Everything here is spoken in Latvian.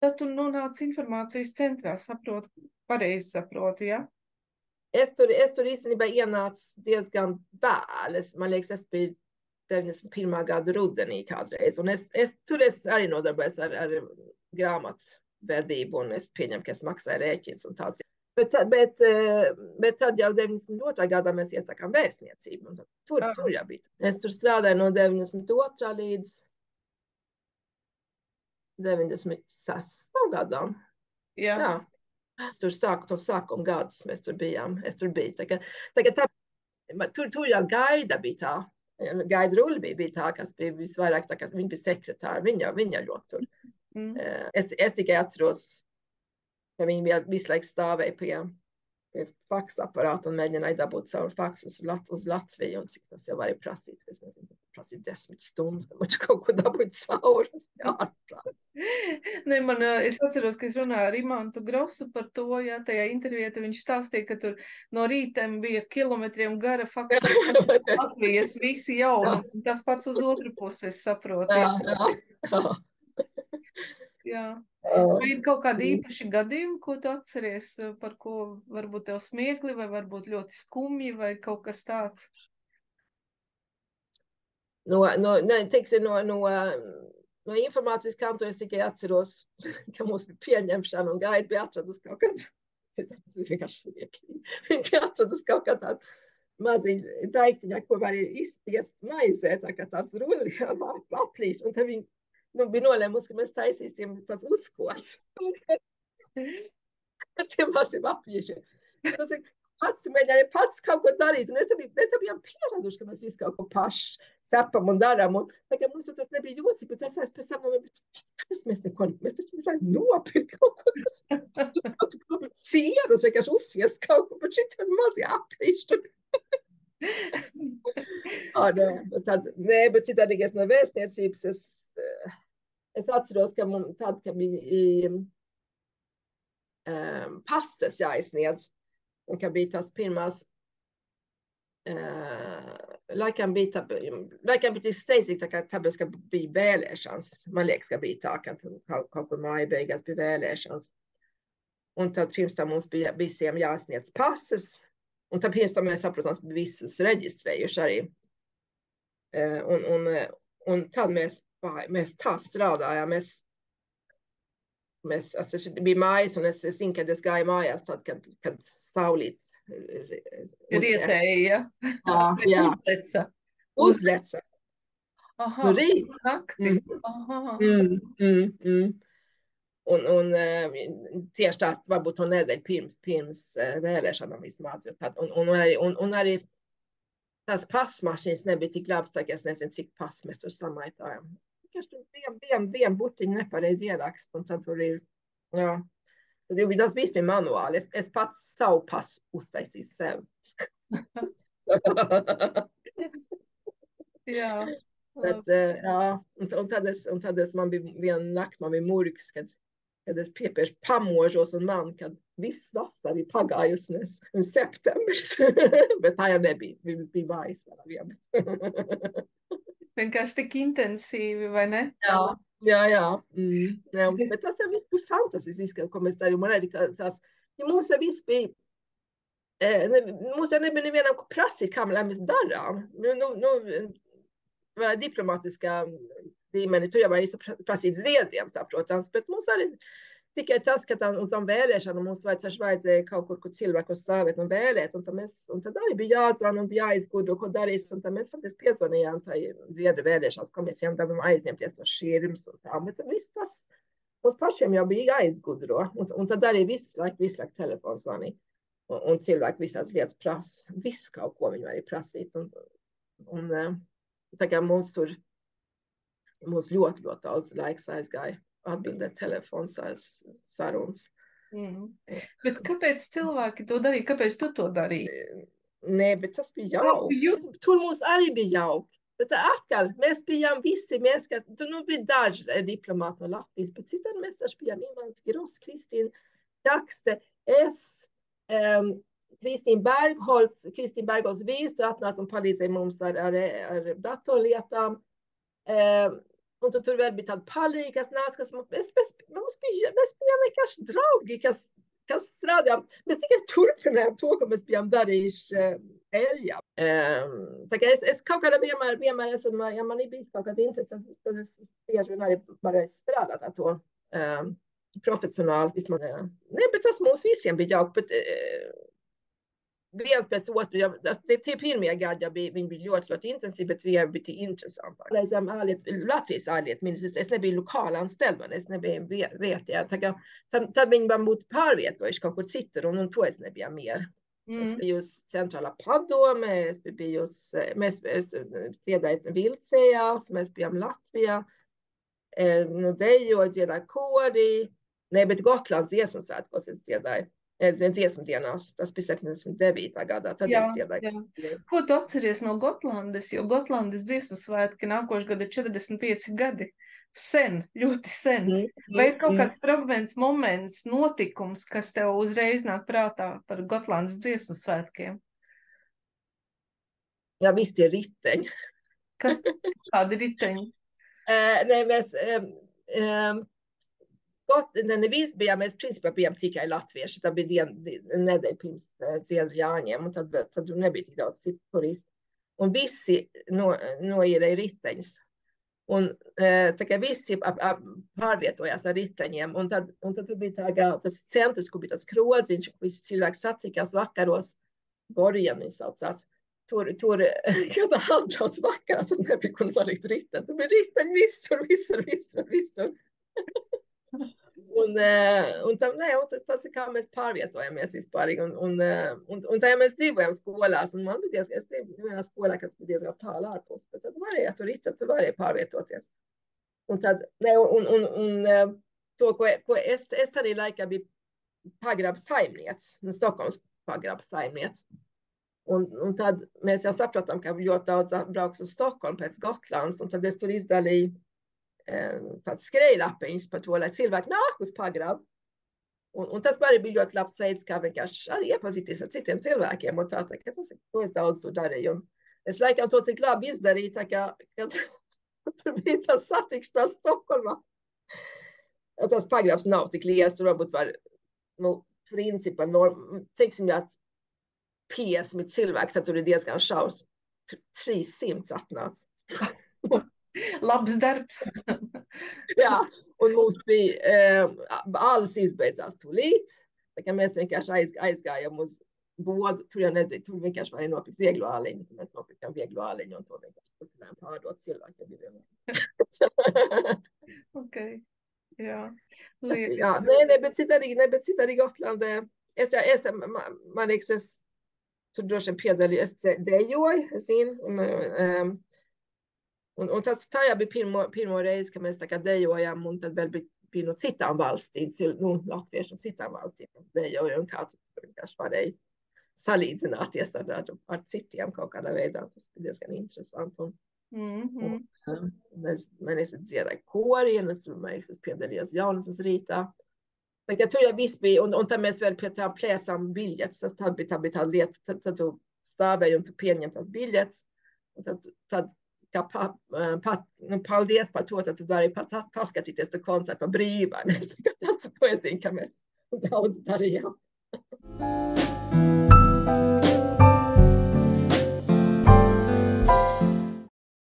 tad tu nonāc informācijas centrā, pareizi saprotu, ja? Es tur īstenībā ienācu diezgan vēlu. Man liekas, es biju 91. gada rudenī kādreiz. Un es arī nodarbojos ar grāmatu vedību, un es pieņemu, ka es maksāju rēķins un tāds. Bet tad jau 92. gadā mēs iesākām vēstniecību. Tur jau bija. Es tur strādāju no 92. līdz 96. gadam. Jā. Es tur sāku no sākuma gadus, mēs tur bijām. Es tur biju. Tur jau gaida bija tā. Gaida Rulli bija tā, kas bija visvairāk tā, kas viņa bija sekretāra. Viņa ļoti tur. Es tikai atceros, ka viņi visu laiku stāvēja pie faksa aparāta un mēģināja dabūt caur faksu uz Latviju, un cik tas jau arī prasīts. Es nezinu, prasīt 10 stundas, ka man kaut ko dabūt cauri. Es atceros, ka es runāju ar Imantu Grosu par to, ja tajā intervijā viņš stāstīja, ka tur no rītiem bija kilometriem gara faksa Latvijas visi jauni, un tas pats uz otru pusi, es saprotu. Jā. Vai ir kaut kādi īpaši gadījumi, ko tu atceries, par ko varbūt tev smiekli, vai varbūt ļoti skumji, vai kaut kas tāds? No informācijas kantora es tikai atceros, ka mums bija pieņemšana un gaida bija atradus kaut kādu. Tas vienkārši smiekli. Viņi bija atradus kaut kā tādu maziņu daiktiņā, ko var izspiest maizē, tā kā tāds ruļi, aplīš, un tad viņi bija nolēmusi, ka mēs taisīsim tāds uzkols. Tie mašiem aplīšiem. Tas ir mēģināja pats kaut ko darīt, un mēs bijām pieraduši, ka mēs visu kaut ko paši sapam un darām, un tagad mums tas nebija jocīgi, bet es pēc tam kāpēc mēs taču varētu nopirkt kaut ko, tas sierus, vienkārši uzsies kaut ko, bet šit ir mazie aplīši. Bet citādīgais no vēstniecības es atceros, ka tad, kad bija pases jāizsniedz, un ka bija tās pirmās, laikam bija tik steidzīgi, tā kā tāpēc, ka bija vēlēšanas. Man liekas, ka bija tā, ka kaut kur māja beigās bija vēlēšanas. Un tad pirms tam mums bija visiem jāsniedz pases, un tad pirms tam mēs sapratām, visus reģistrējuši arī. Un tad mēs tā strādājām. Es biju mājas, un es zinu, kad es gāju mājās, tad, kad saulīts rietēja. Jā. Uzleca. Aha, rīt. Nakti. Un tieši tās varbūt to nedēļu pirms vēlēšanām vismaz. Un arī tās pasmašīnas nebija tik labas, tā, es nezinu, cik pas mēs tur samaitājām. Vienu butiņu nepareizi ierakst, un tad tur ir, jā. Tad jau tas viss bija manuāli. Es pats savu pasu uztaisīju sev. Jā. Un tad man bija viena nakti, man bija murgs, kad es piepieši pamožos, un man, kad viss vasara ir pagājusi, un septembris, bet tā jau nebija, bija vājas vēl. Vienkārši tik intensīvi, vai ne? Jā. Bet tas jau viss bija fantastisks, ko mēs darījām. Man arī tās, ja mums jau viss bija, mums jau nebija nevienam, ko prasīt, kā mēs darām. Diplomātiskā līmenī, tu jau arī prasīt Zviedrijām, saprotams, bet mums arī tikai tas, ka uz tām vēlēšanām mums vajadzēja kaut kur cilvēku stāvēt un vēlēt, un tad arī bija jāatzvan un jāizgudro, ko darīs, un tad mēs faktiski piezvanījām tai Zviedru vēlēšanas komisijām, dabam aizņemties no šķirms un tā, bet viss tas mums pašiem jau bija jāizgudro, un tad arī visu laiku telefons zvanīja, un cilvēki visās lietas prasa, visu kaut ko viņi arī prasīt, un tagad mums ļoti daudz laiks aizgāja atbildēt telefons sarunas. Bet kāpēc cilvēki to darīja? Kāpēc tu to darīji? Nē, bet tas bija jauki. Tur mums arī bija jauki. Bet atkal, mēs bijām visi, tur bija daži diplomāti no Latvijas, bet citādi mēs taču bijām Imants Giros, Kristīna Dakste, Kristīna Bergholz vīrs, tu atnāc un palīdzēja mums ar datorlietām. un tu tur vēl bija tāda palīga, kas nāca, kas mums bija, mēs bijām vienkārši draugi, kas strādājām. Mēs tikai turpinājām to, ko mēs bijām darījuši Eļļā. Tā kā es kaut kādā vienmēr esmu, ja man ir bijis kaut kāda interese, tad es tieši vien arī varēju strādāt ar to profesionāli vismaz. Ne, bet tas mums visiem bija jauki, bet viens pēc otru, ja, tie pirmie gadi, ja viņi bija ļoti intensīvi, bet viņi bija interesanti. Reizēm Latvijas ārlietu ministrs, es nebiju lokāli anställd, es nebiju vietējā. Tad viņi man būtu pārvietojuši kaut kur citur, un to es nebiju mieru. Es biju uz centrālā padome, mēs dziedājām vilcējās, mēs bijām Latvijā, dejoju, dziedāju kori, ne, bet Gotlands dziesmu svētkos es dziedāju. Dziesmu dienās, tas bija 79. gadā, tad es dziedāju. Ko tu atceries no Gotlandes, jo Gotlandes dziesmu svētki nākošu gadu 45 gadi, sen, ļoti sen. Vai ir kaut kāds fragments, moments, notikums, kas tev uzreiz nāk prātā par Gotlandes dziesmu svētkiem? Jā, visi tie riteņi. Kas tādi riteņi? Nē, mēs... Nevis bijām, mēs principā bijām tikai latvieši, tā bija nedēļa pirms Dziedru Jāņiem, un tad nebija tik daudz citu turistu. Un visi noīrēja riteņus. Un tā kā visi pārvietojās ar riteņiem, un tad bija tas centrs, kur bija tas krodziņš, kur visi cilvēki satikās vakaros, Boriem viņi saucās. Tur kad atbrauc vakarā, tad nebija, kur nolikt riteni. Tur bija riteņi visur. Un tas ir kā mēs pārvietojamies vispārīgi. Un tā, ja mēs dzīvojam skolās, un man bija diezgan, es dzīvoju vienā skolā, kas bija diezgan tālu ārpus, bet tad varēja tur rīt, tu varēja pārvietoties. Un tad, to, ko es arī laikā biju pagraba saimniec, Stokholmas pagraba saimniec. Un tad mēs jau sapratām, ka ļoti daudz brauks uz Stokholmu pēc Gotlands, un tad es tur izdalīju tāds skrejlapiņas par to, lai cilvēki nāk uz pagrabu. Un tas arī bija ļoti labs veids, kā vienkārši arī iepazīties ar citiem cilvēkiem. Un tā, ka tas ir, ko es daudz tur darīju. Un es laikam to tik labi izdarīju, tā kā, kad tur bija tas satiksmās Stokholmā. Tas pagrabs nav tik liels, tur varbūt var, principā, teiksim, jā, 50 cilvēki, tad tur ir diezgan šaurs. 300 atnāca. Labs darbs. Jā, un mums bija alles izbeidzās tūlīt, tā kā mēs vienkārši aizgājām uz bodu, tur jau nedrīk, tur vienkārši varēja nopirkt vieglu āliņu, mēs nopirkām vieglu āliņu un to vienkārši turpinājām pārdot cilvēkiem. Ok, jā. Jā, bet cit arī Gotlandē. Man liekas, es tur droši vien piedalīju, es dejoju, es zinu, un tas tā jau bija pirmo reizi, ka mēs tā kā dejojām, un tad vēl bija no citām valstīm, latvieši no citām valstīm dejoja, un kā tur vienkārši varēja salīdzināties ar citiem kaut kādā veidā. Tas bija diezgan interesanti. Man es dziedāju kori, un es piedalījos jaunatnes rītā. Tur jau viss bija, un tad mēs vēl pie tā plēsām biļetes. Tā bija tā lieta, tad tu stāvēji un tu pieņem tās biļetes, un tad kā paldies par to, tad tu vari paskatīties tu koncertu par brīvā. Tas ir poetiņ, ka mēs daudz darījām.